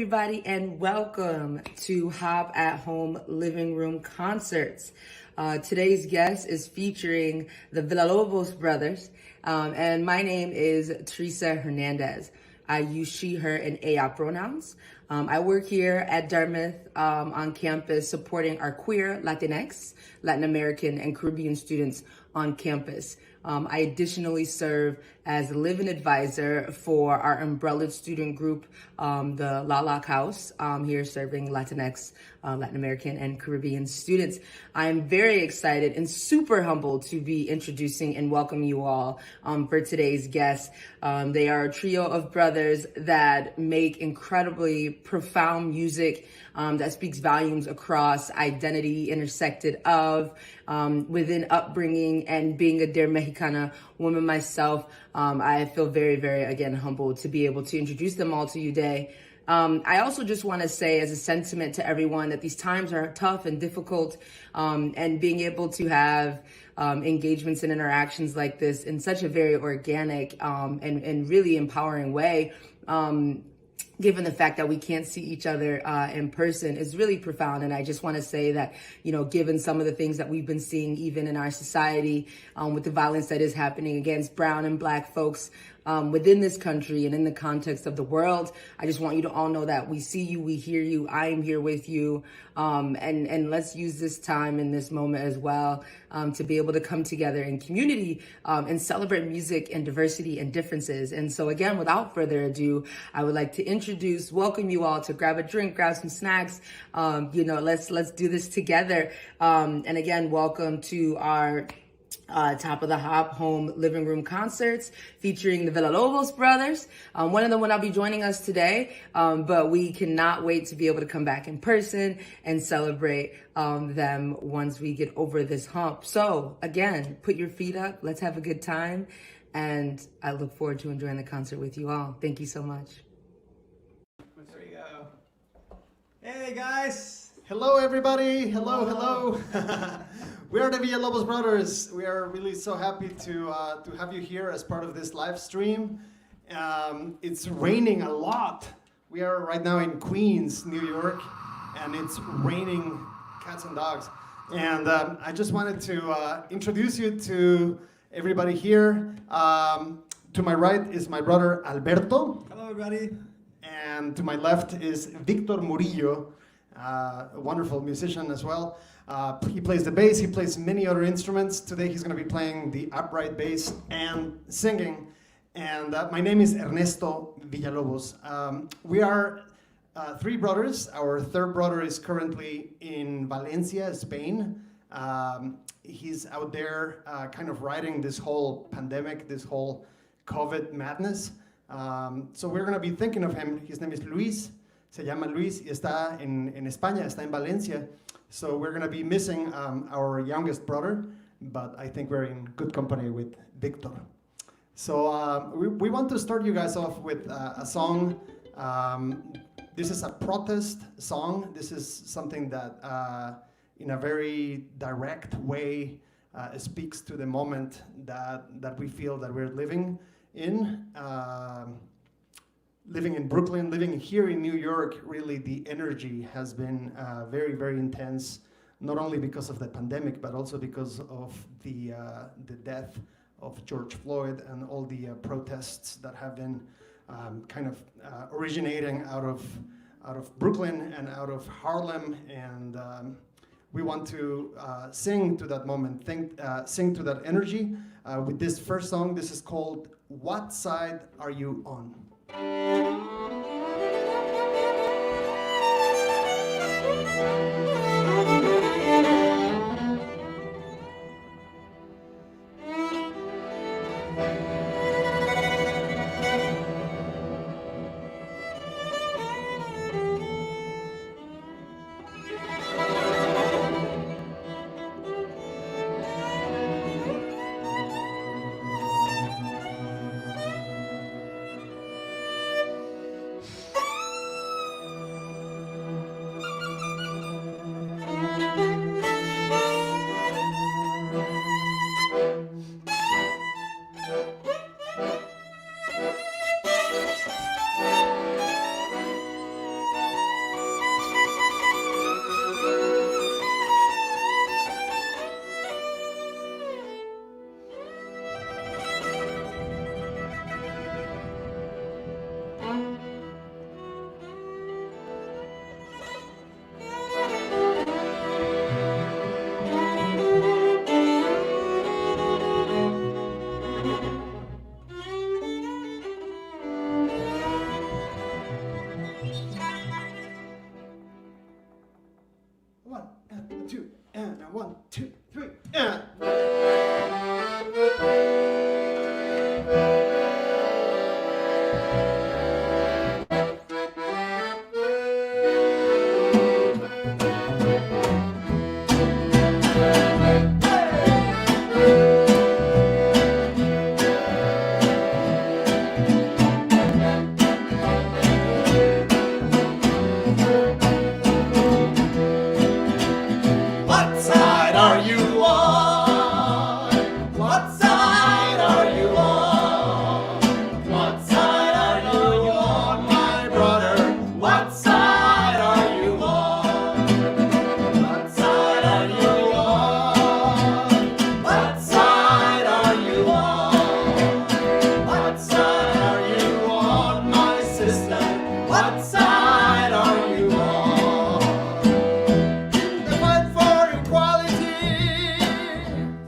everybody, and welcome to Hop at Home Living Room Concerts. Today's guest is featuring the Villalobos Brothers, and my name is Teresa Hernandez. I use she, her, and ella pronouns. I work here at Dartmouth on campus supporting our queer, Latinx, Latin American, and Caribbean students on campus. I additionally serve as a live-in advisor for our umbrella student group, the Lala House, here serving Latinx, Latin American, and Caribbean students. I am very excited and super humbled to be introducing and welcome you all for today's guests. They are a trio of brothers that make incredibly profound music that speaks volumes across identity, intersected of, within upbringing, and being a dear Mexicana woman myself. I feel very, very, again, humbled to be able to introduce them all to you today. I also just want to say as a sentiment to everyone that these times are tough and difficult, and being able to have engagements and interactions like this in such a very organic and really empowering way, given the fact that we can't see each other in person, is really profound. And I just want to say that, you know, given some of the things that we've been seeing even in our society with the violence that is happening against brown and black folks within this country and in the context of the world, I just want you to all know that we see you, we hear you, I am here with you, and let's use this time in this moment as well to be able to come together in community and celebrate music and diversity and differences. And so again, without further ado, I would like to welcome you all to grab a drink, grab some snacks, let's do this together. And again, welcome to our Top of the Hop Home Living Room Concerts featuring the Villalobos Brothers. One of them will not be joining us today, but we cannot wait to be able to come back in person and celebrate them once we get over this hump. So again, put your feet up, let's have a good time, and I look forward to enjoying the concert with you all. Thank you so much. There you go. Hey guys! Hello everybody! Hello. We are the Villalobos Brothers. We are really so happy to have you here as part of this live stream. It's raining a lot. We are right now in Queens, New York, and it's raining cats and dogs. And I just wanted to introduce you to everybody here. To my right is my brother Alberto. Hello everybody. And to my left is Victor Murillo, a wonderful musician as well. He plays the bass, he plays many other instruments. Today he's going to be playing the upright bass and singing. And my name is Ernesto Villalobos. We are three brothers. Our third brother is currently in Valencia, Spain. He's out there kind of riding this whole pandemic, this whole COVID madness. So we're going to be thinking of him. His name is Luis. Se llama Luis y está en España, está en Valencia. So we're going to be missing our youngest brother, but I think we're in good company with Victor. So we want to start you guys off with a song. This is a protest song. This is something that in a very direct way speaks to the moment that we feel that we're living in. Living in Brooklyn, living here in New York, really the energy has been very, very intense, not only because of the pandemic, but also because of the death of George Floyd and all the protests that have been kind of originating out of Brooklyn and out of Harlem. And we want to sing to that moment, sing to that energy with this first song. This is called What Side Are You On? 1, 2, 3. What side are you on? What side are you on? What side are you on, my brother? What side are you on? What side are you on? What side are you on? What side are you on, my sister? What side are you on? The fight for equality.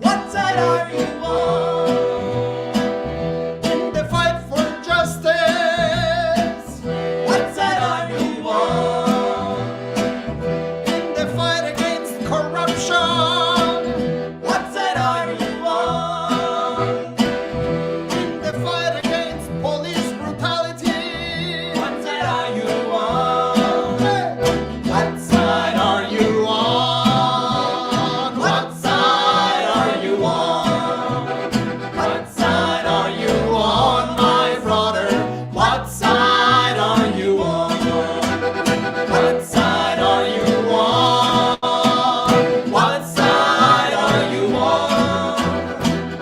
What side are you on? In the fight for justice. What side are you on? In the fight against corruption. What side are you on? In the fight against police brutality. What side are you on? What side are you on? What side are you on? What side are you on, my brother? What side are you on? What side are you on? What side are you on?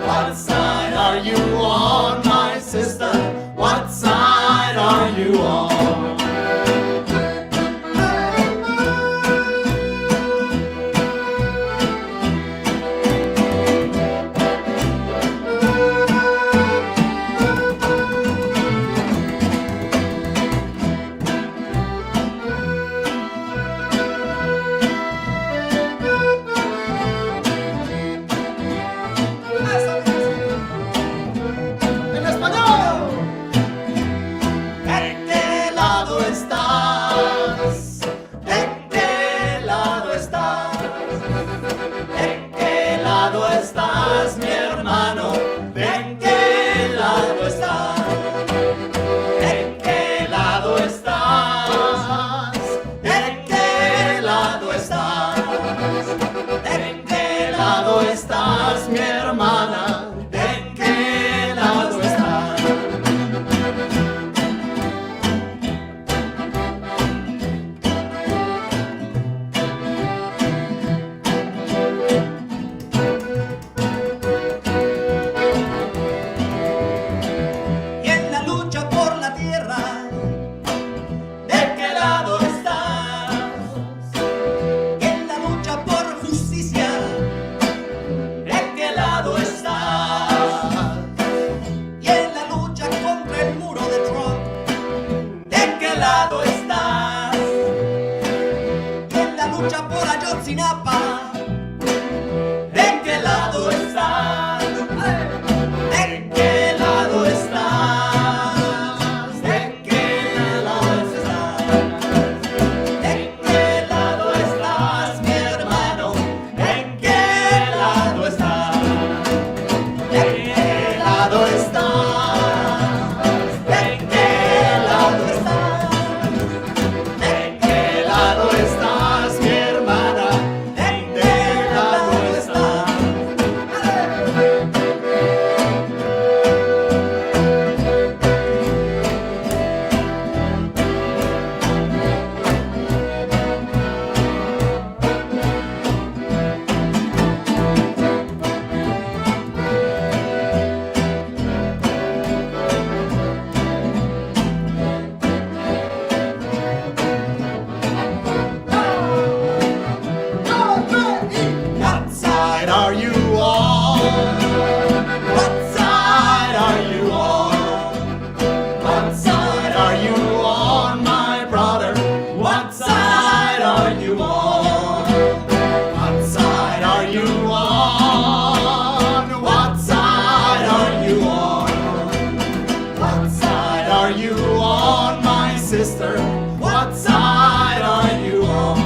What side are you on, my sister? What side are you on? En español. ¿En qué lado estás? ¿En qué lado estás? ¿En qué lado estás, mi hermano? ¿En qué lado estás? ¿En qué lado estás? ¿En qué lado estás? ¿En qué lado estás, mi hermana? ¿En qué lado estás? Y en la lucha por la tierra, ¿de qué lado estás? Y en la lucha por justicia, ¿de qué lado estás? Y en la lucha contra el muro de Trump, ¿de qué lado estás? Y en la lucha por Ayotzinapa, ¿de qué lado estás? ¿En qué lado estás? ¿En qué lado estás? ¿En qué lado estás, mi hermano? ¿En qué lado estás? ¿En qué lado estás? ¿En qué lado estás? ¿En qué lado estás, mi hermana? ¿En qué lado estás? What side are you on? What side are you on? What side are you on, my brother? What side are you on? What side are you on? What side are you on? What side are you on, my sister? What side are you on?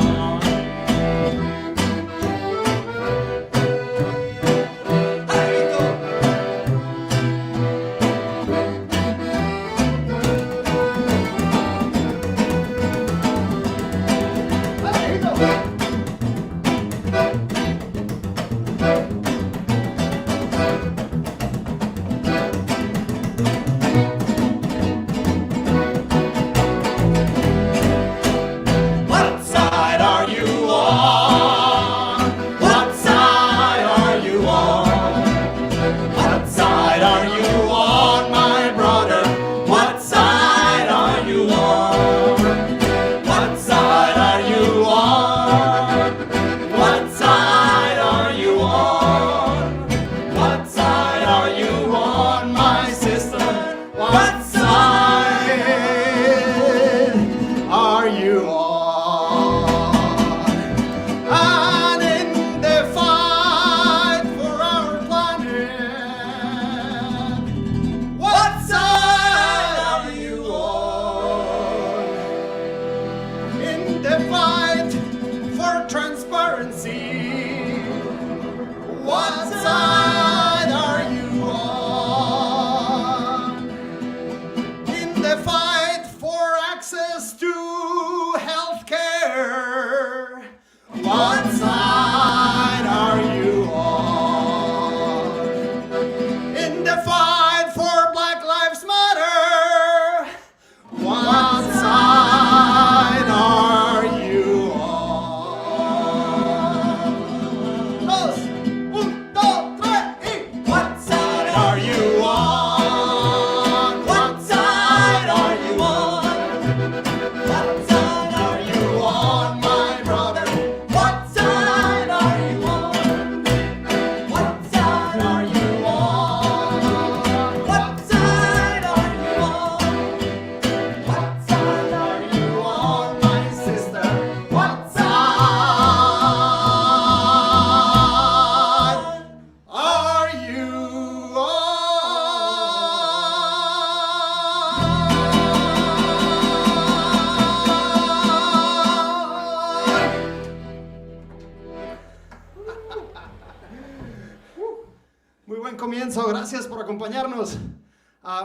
buen comienzo. Gracias por acompañarnos.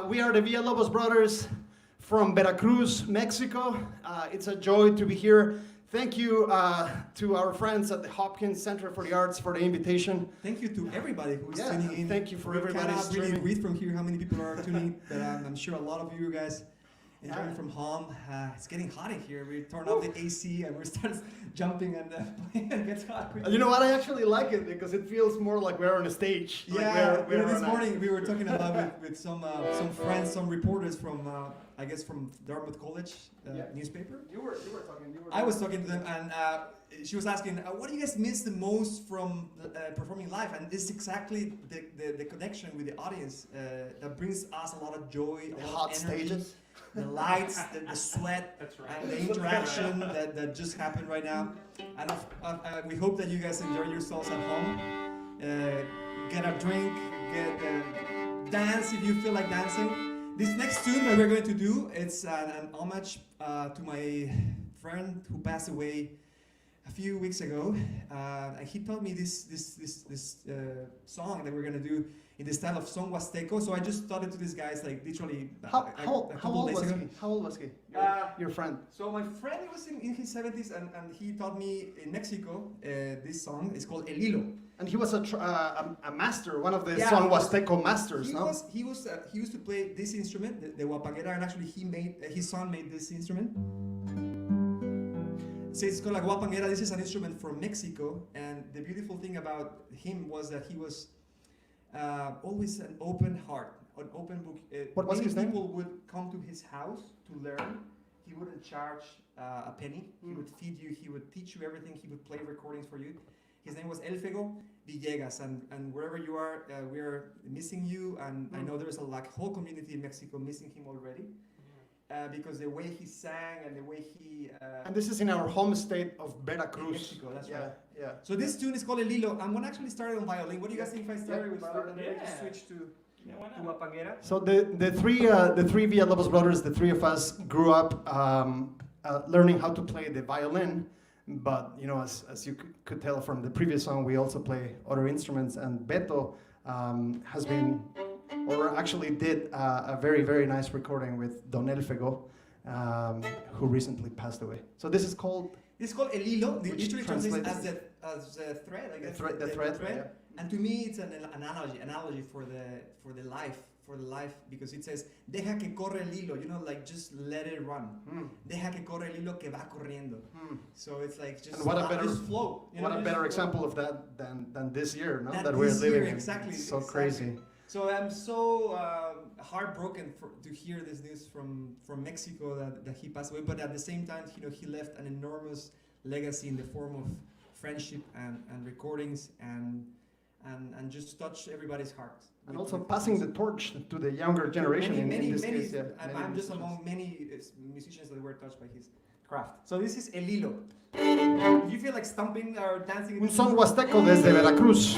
We are the Villalobos Brothers from Veracruz, Mexico. It's a joy to be here. Thank you to our friends at the Hopkins Center for the Arts for the invitation. Thank you to everybody who is Yeah, tuning in. thank you for we everybody cannot really streaming. read from here how many people are tuning, but I'm sure a lot of you guys enjoying from home. It's getting hot in here. We turn off the AC and we start jumping and it gets hot. You know what? I actually like it because it feels more like we're on a stage. Yeah, like we're this on a- morning we were talking about with some friends, some reporters from I guess from Dartmouth College newspaper. You were talking. I was talking to them, and she was asking, "What do you guys miss the most from performing live?" And it's exactly the connection with the audience that brings us a lot of joy, a lot hot of energy, stages. the lights, the sweat, and the interaction that just happened right now. And we hope that you guys enjoy yourselves at home. Get a drink, dance if you feel like dancing. This next tune that we're going to do, it's an homage to my friend who passed away a few weeks ago. And he taught me this song that we're going to do in the style of Son Huasteco. So I just taught it to these guys like literally a couple old days was ago. he? How old was he? Your friend. So my friend was in his 70s and he taught me in Mexico this song. It's called El Lilo. And he was a master, one of the Yeah, Son Huasteco masters, He no? used to play this instrument, the huapanguera, and actually his son made this instrument. So it's called a huapanguera. This is an instrument from Mexico, and the beautiful thing about him was that he was always an open heart, an open book. What was many his name? people would come to his house to learn. He wouldn't charge a penny. He would feed you. He would teach you everything. He would play recordings for you. His name was Elfego Villegas, and wherever you are, we are missing you. And I know there's a whole community in Mexico missing him already, because the way he sang and the way he. And this is in our home state of Veracruz. Mexico, that's right. Yeah. So this tune is called El Lilo. I'm gonna actually start it on violin. What do you guys think if I started with violin and then I just switch to huapanguera? So the three Villalobos brothers, the three of us grew up learning how to play the violin. But you know, as you could tell from the previous song, we also play other instruments. And Beto has been, or actually did, a very, very nice recording with Don Elfego, who recently passed away. So this is called. It's called El Hilo. It Which literally translates translates as a thread. I guess. The thread. Yeah. And to me, it's an analogy for the life, because it says deja que corre el hilo. You know, like just let it run. Deja que corre el hilo que va corriendo. So it's like just And what a better just flow. You what know, a just better flow. example of that than this year, no? That That we're this year, living in. exactly, It's so exactly. crazy. So I'm so heartbroken to hear this news from Mexico that he passed away. But at the same time, you know, he left an enormous legacy in the form of friendship and recordings and just touch everybody's heart. And also passing the torch to the younger generation in this case. Yeah, I'm many just musicians. among many musicians that were touched by his craft. So this is El Hilo. If you feel like stomping or dancing, Un son huasteco desde Veracruz.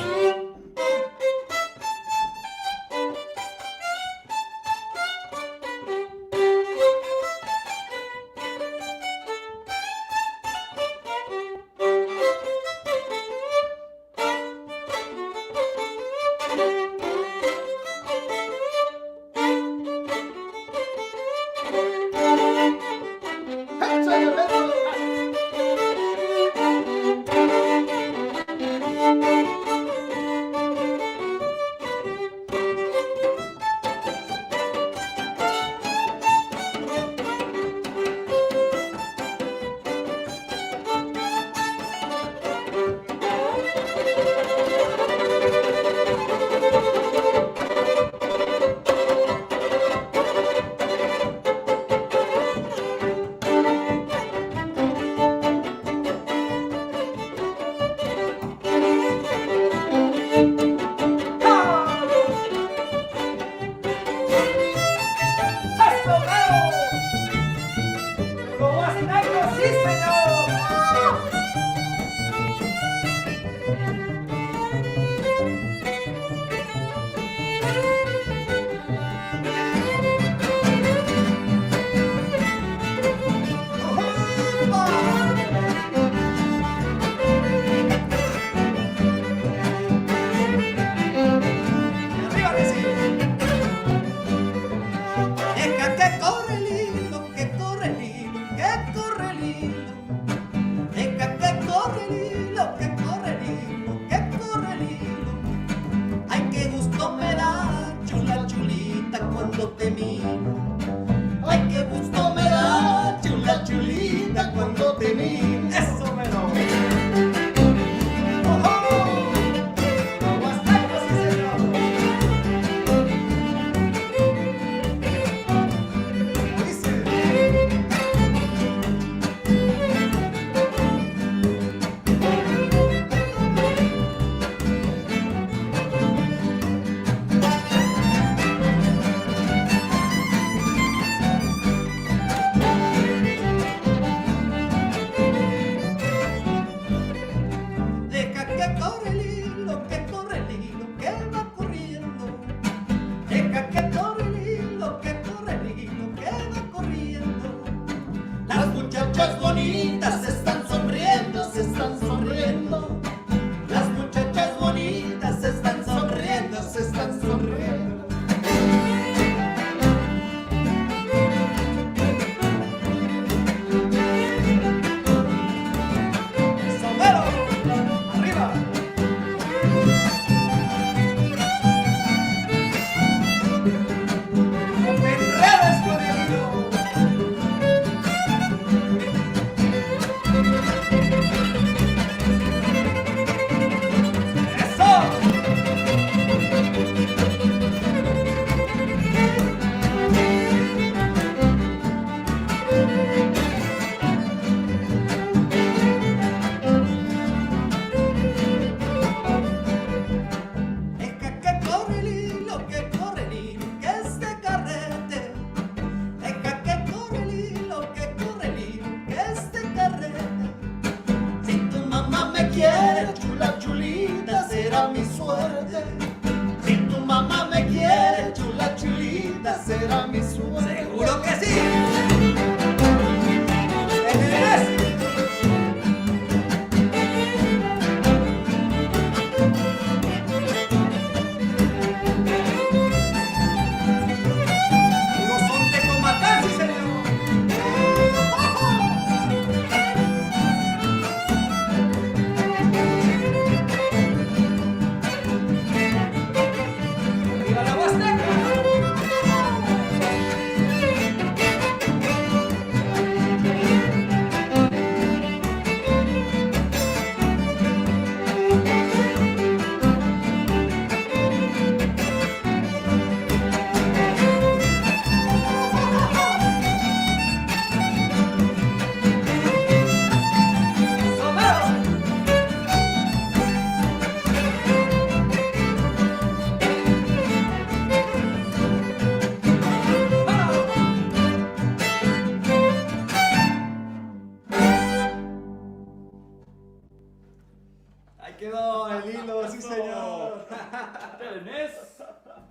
sí, señor.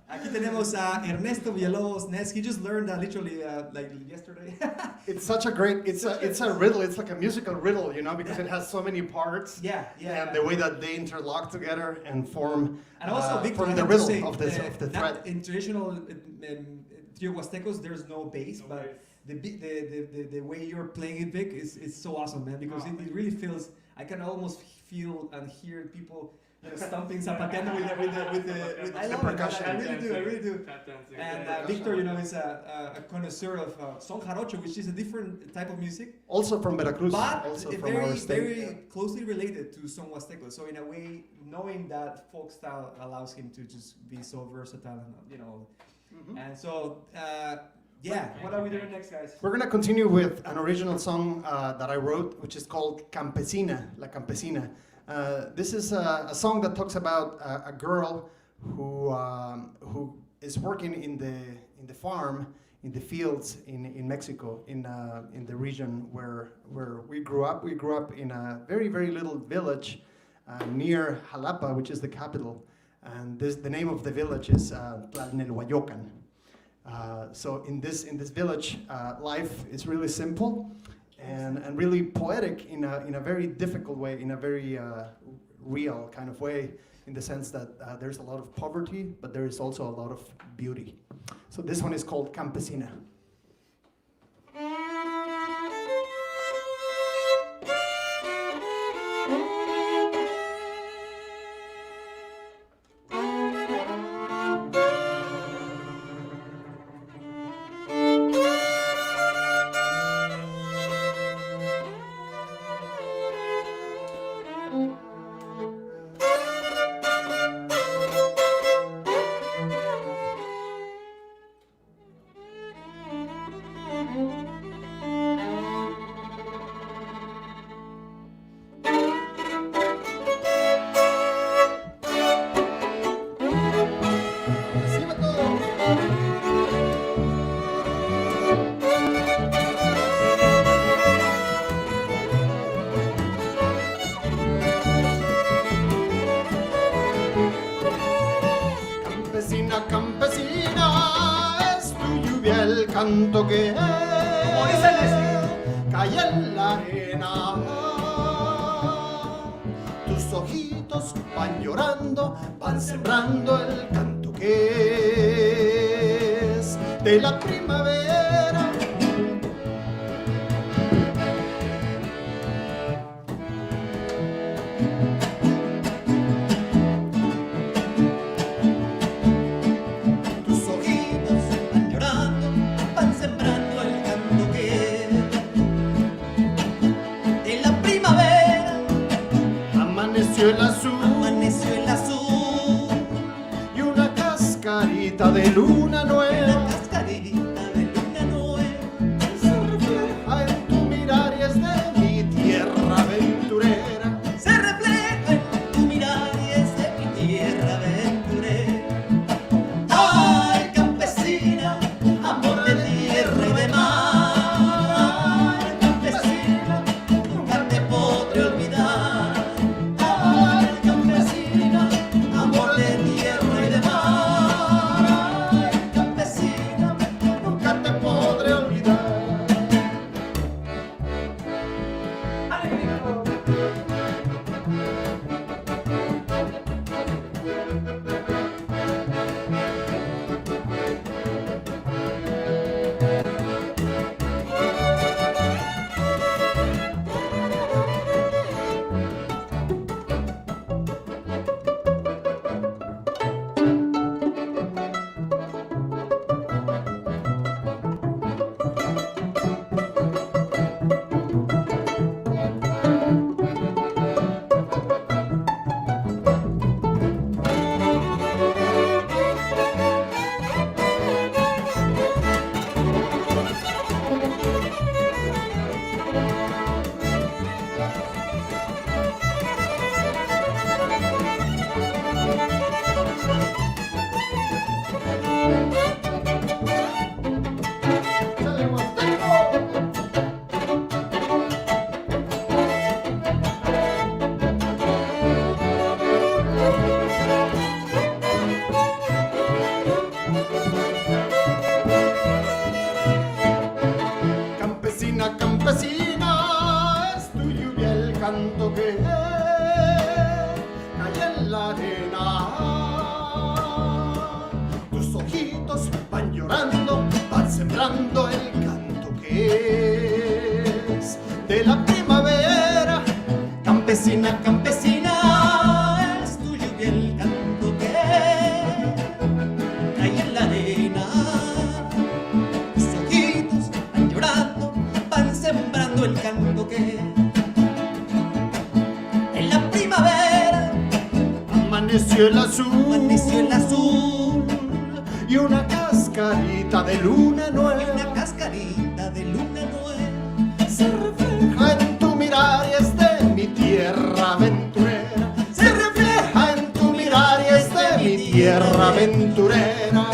Aquí tenemos a Ernesto Villalobos Ness. He just learned that literally like yesterday. It's such a great, it's a riddle, it's like a musical riddle, you know, because it has so many parts. Yeah. And the way that they interlock together and form, And also, Victor, form I the have to riddle say, of the thread. in traditional trio Huastecos, there's no bass, but the way you're playing it, Vic, is so awesome, man, because it really feels, I can almost feel and hear people stomping, zapateando with the I love percussion. it, I really do. And Victor, you know, is a connoisseur of son jarocho, which is a different type of music. Also from Veracruz, But also from very, our state. very closely related to son huasteco. So in a way, knowing that folk style allows him to just be so versatile, and, you know. And so, yeah, what are we doing next, guys? We're gonna continue with an original song that I wrote, which is called Campesina, La Campesina. This is a song that talks about a girl who is working in the farm, in the fields in Mexico, in the region where we grew up. We grew up in a very, very little village near Jalapa, which is the capital. And the name of the village is Tlalnelhuayocan. So in this village, life is really simple and really poetic in a very difficult way, in a very real kind of way, in the sense that there's a lot of poverty, but there is also a lot of beauty. So this one is called Campesina. Campesina, es tu lluvia el canto que cae en la arena. Tus ojitos van llorando, van sembrando el canto que es de la primavera. Amaneció el azul y una cascarita de luna nueva. Se refleja en tu mirar y es de mi tierra aventurera. Se refleja en tu mirar y es de mi tierra aventurera. Ay, campesina, amor de tierra y de mar. Ay, campesina, nunca te podré olvidar. Amor de tierra y de mar, campesina. ojitos van llorando, van sembrando el canto que es de la primavera. Campesina, campesina, es tuyo y el canto que hay en la arena. Tus ojitos van llorando, van sembrando el canto que en la primavera Amaneció el azul y una cascarita de luna y nueva una cascarita de luna nueva se refleja en tu mirar y es de mi tierra aventurera. Se refleja en tu mirar y es de mi tierra aventurera.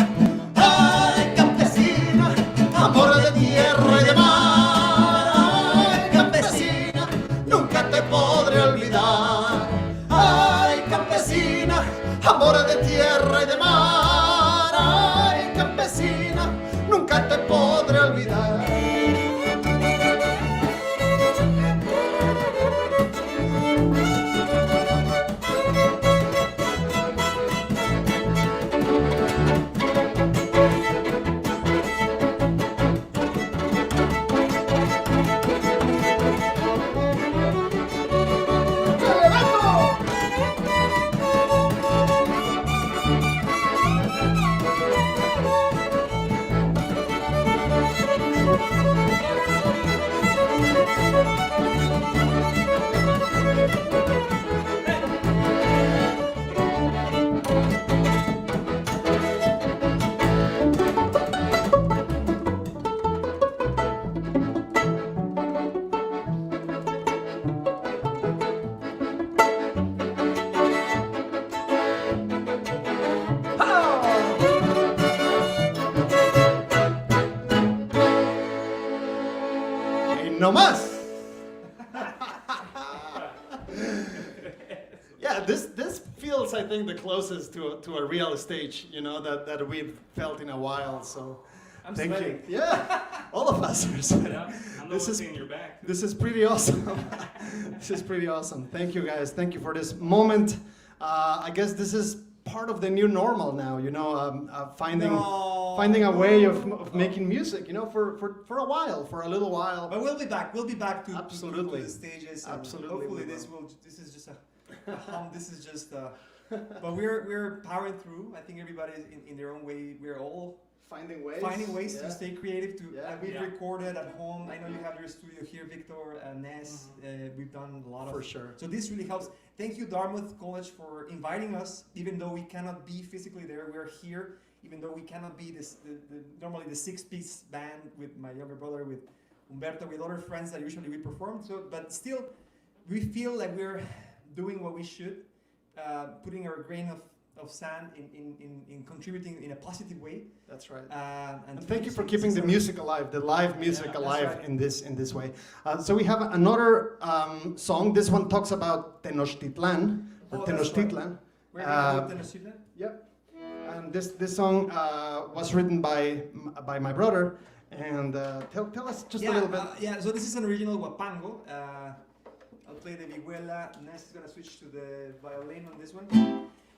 Ay, campesina, amor de tierra y de mar. Ay, campesina, nunca te podré olvidar. Ay, campesina, amor de tierra y de mar. Ay, campesina, nunca te podré olvidar. No más. Yeah, this feels, I think, the closest to a real stage, you know, that we've felt in a while. So, I'm thank sweating. you. Yeah, all of us are sweating. Yeah, I'm not seeing your back. This is pretty awesome. This is pretty awesome. Thank you, guys. Thank you for this moment. I guess this is part of the new normal now, you know, finding a way of making music, you know, for a while, for a little while. But we'll be back. We'll be back to Absolutely. to the stages. And Absolutely, hopefully we this will. this is just a hum. This is just. But we're powering through. I think everybody is in their own way. We're all Finding ways. to stay creative. We've Yeah. recorded at home. I know you have your studio here, Victor, Ness. We've done a lot of. For sure. So this really helps. Thank you, Dartmouth College, for inviting us. Even though we cannot be physically there, we're here. Even though we cannot be normally the six-piece band with my younger brother, with Humberto, with other friends that usually we perform. So, but still, we feel like we're doing what we should, putting our grain of sand in contributing in a positive way. That's right. And Thank you for so keeping this the is music alive, the live music Yeah, alive right. in this way. So we have another song. This one talks about Tenochtitlan, or Oh, that's Tenochtitlan. We're going to Tenochtitlan? Yep. And this song was written by my brother. And tell us just a little bit. So this is an original Huapango. I'll play the vihuela. Ness is going to switch to the violin on this one.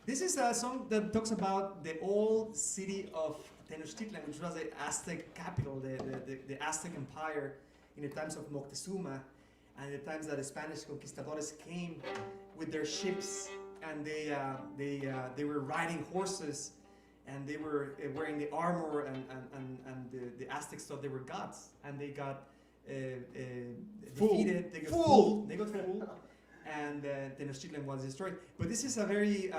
This is a song that talks about the old city of Tenochtitlan, which was the Aztec capital, the Aztec Empire in the times of Moctezuma and the times that the Spanish conquistadores came with their ships, and they were riding horses, and they were wearing the armor, and the Aztecs thought they were gods, and they got defeated. They got fooled. They got fooled, and Tenochtitlan was destroyed. But this is a very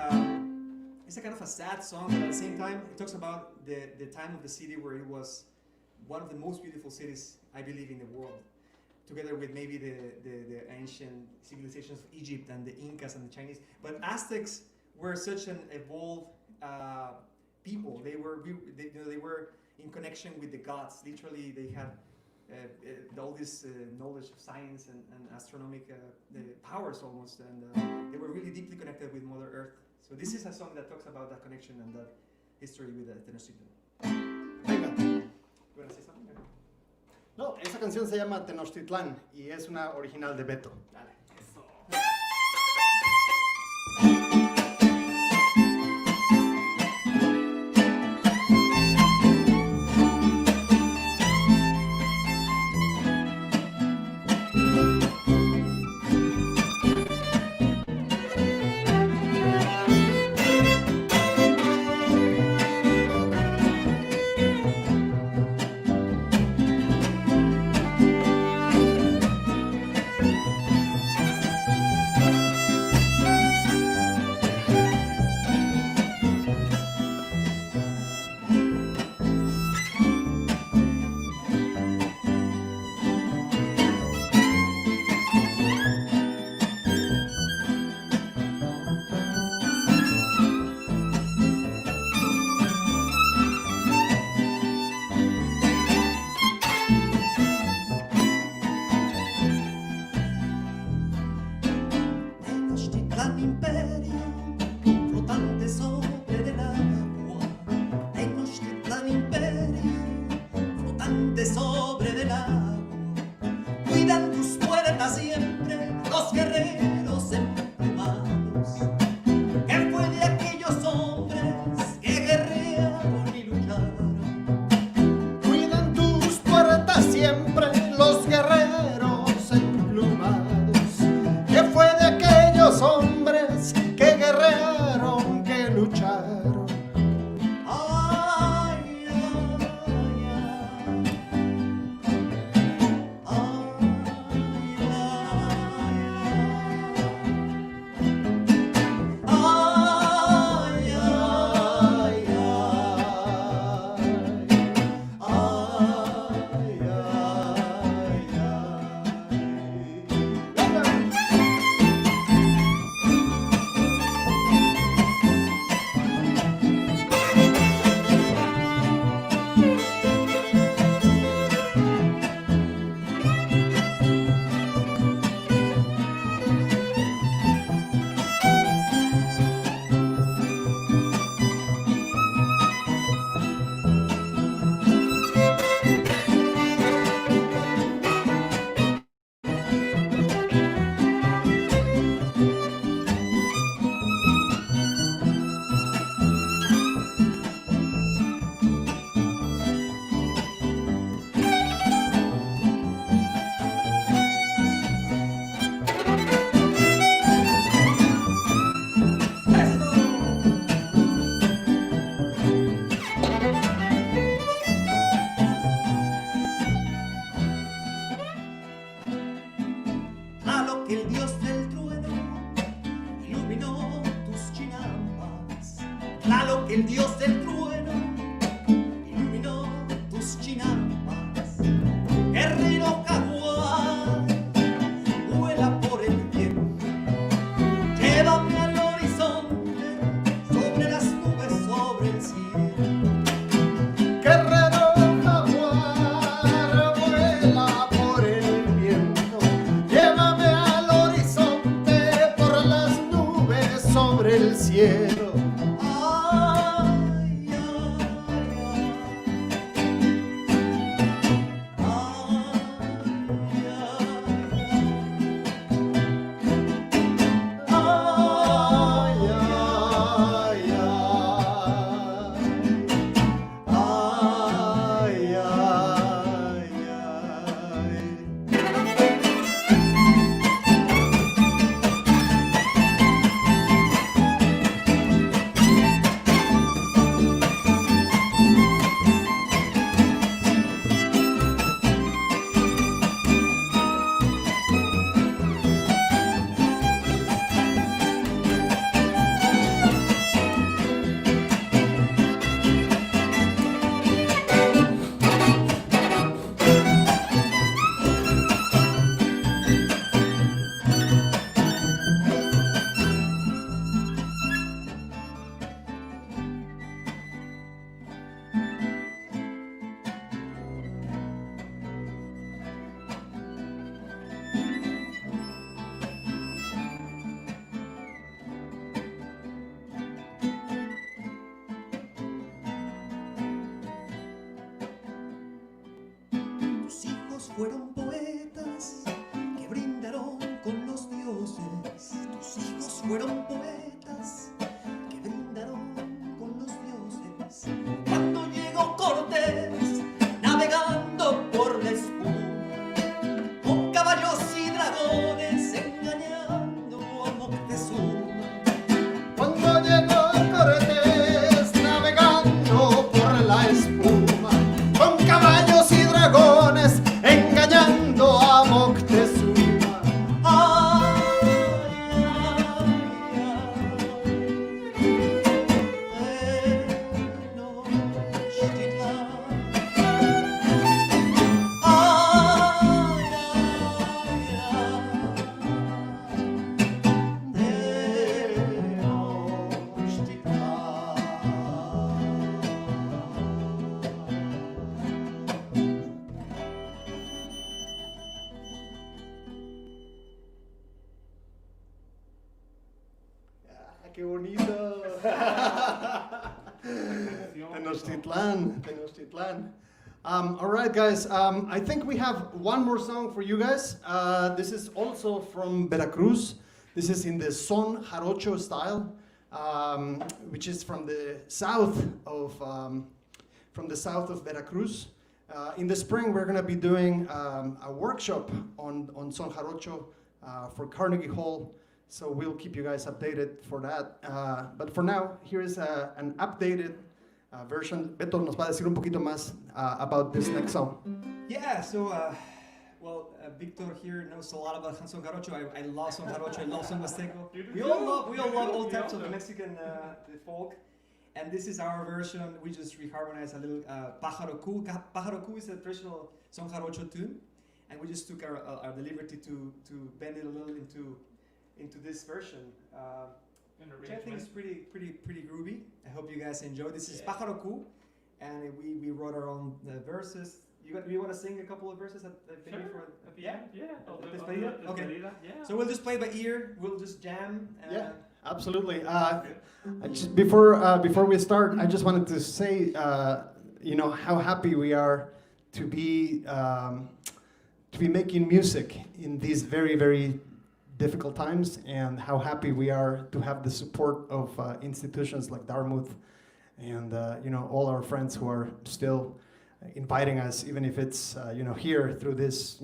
it's a kind of a sad song, but at the same time, it talks about the time of the city where it was one of the most beautiful cities, I believe, in the world, together with maybe the ancient civilizations of Egypt and the Incas and the Chinese. But Aztecs were such an evolved people. They were in connection with the gods. Literally, they had all this knowledge of science and astronomical powers almost, and they were really deeply connected with Mother Earth. So this is a song that talks about that connection and that history with Tenochtitlan. Venga. You want to say something? No, esa canción se llama Tenochtitlan y es una original de Beto. Dale. jaguar. Ay, Tlaloc, el dios del trueno, iluminó tus chinampas. Tlaloc, el dios del trueno, iluminó tus chinampas. Guerrero jaguar, vuela por el viento, llévame al horizonte, sobre las nubes, sobre el cielo. Guerrero jaguar, vuela por el viento, llévame al horizonte por las nubes sobre el cielo. Ay, ay, Ay, ay, ay, ay, ay. Tus hijos fueron poetas que brindaron con los dioses. Tus hijos fueron poetas que brindaron con los dioses. Cuando llegó Cortés navegando por la espuma, con caballos y dragones engañando a Moctezuma. Cuando llegó Cortés navegando por la espuma, con caballos y dragones engañando a Moctezuma. ¡Qué bonito! Tenochtitlan, Tenochtitlan. All right, guys. I think we have one more song for you guys. This is also from Veracruz. This is in the son jarocho style, which is from the south of Veracruz. In the spring, we're going to be doing a workshop on son jarocho for Carnegie Hall. So we'll keep you guys updated for that. But for now, here is an updated version. Beto nos va a decir un poquito más about this next song. Yeah, so, Victor here knows a lot about Son Jarocho. I love Son Jarocho, I love Son Mixteco. We all love all types of Mexican folk. And this is our version. We just reharmonized a little Paharoku. Paharoku is a traditional Son Jarocho tune. And we just took the liberty to bend it a little into this version. Which I think is pretty groovy. I hope you guys enjoy. This is Paharoku. And we wrote our own verses. You want to sing a couple of verses at the beginning? Sure. Yeah? Yeah. Okay. So we'll just play by ear. We'll just jam. Yeah, absolutely. Before we start, I just wanted to say, how happy we are to be making music in these very, very difficult times, and how happy we are to have the support of institutions like Dartmouth and all our friends who are still inviting us, even if it's here through this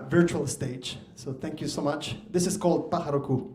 virtual stage. So thank you so much. This is called Paharoku.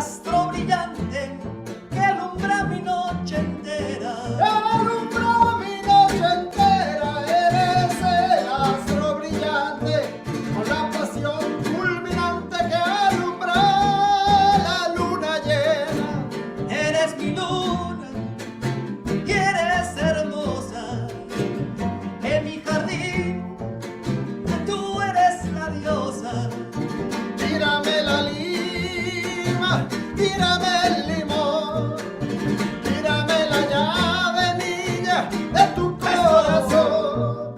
astro brillante que alumbra mi noche entera. Alumbra mi noche entera, eres el astro brillante, con la pasión fulminante que alumbra la luna llena. Eres mi luna y eres hermosa. En mi jardín tú eres la diosa. Tírame la lima, tírame el limón, tírame la llave, niña, de tu corazón.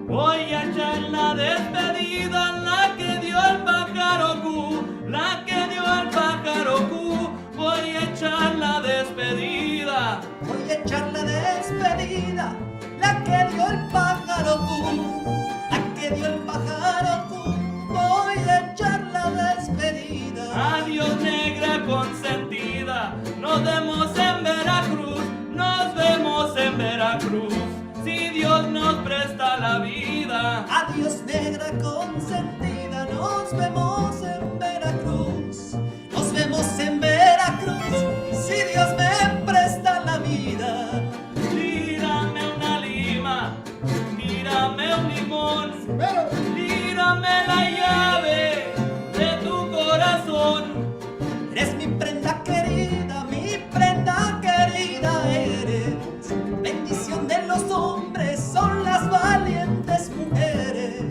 Voy a echar la despedida, la que dio el Paharoku, la que dio el Paharoku. Voy a echar la despedida. Voy a echar la despedida, la que dio el Paharoku, la que dio el Paharoku. Voy a echar la despedida. Adiós, negra consentida. Nos vemos en Veracruz, nos vemos en Veracruz. Si Dios nos presta la vida. Adiós, negra consentida, nos vemos en Veracruz. Nos vemos en Veracruz, si Dios me presta la vida. Tírame una lima, tírame un limón, tírame la llave de tu corazón. Eres mi prenda querida eres. Bendición de los hombres son las valientes mujeres.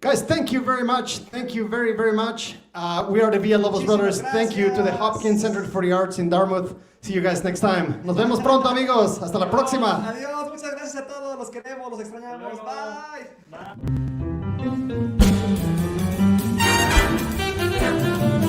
Guys, thank you very much. Thank you very, very much. We are the Villalobos Brothers. Thank you to the Hopkins Center for the Arts in Dartmouth. See you guys next time. Nos vemos pronto, amigos. Hasta la próxima. Adiós, muchas gracias a todos, los queremos, los extrañamos. Bye. Bye.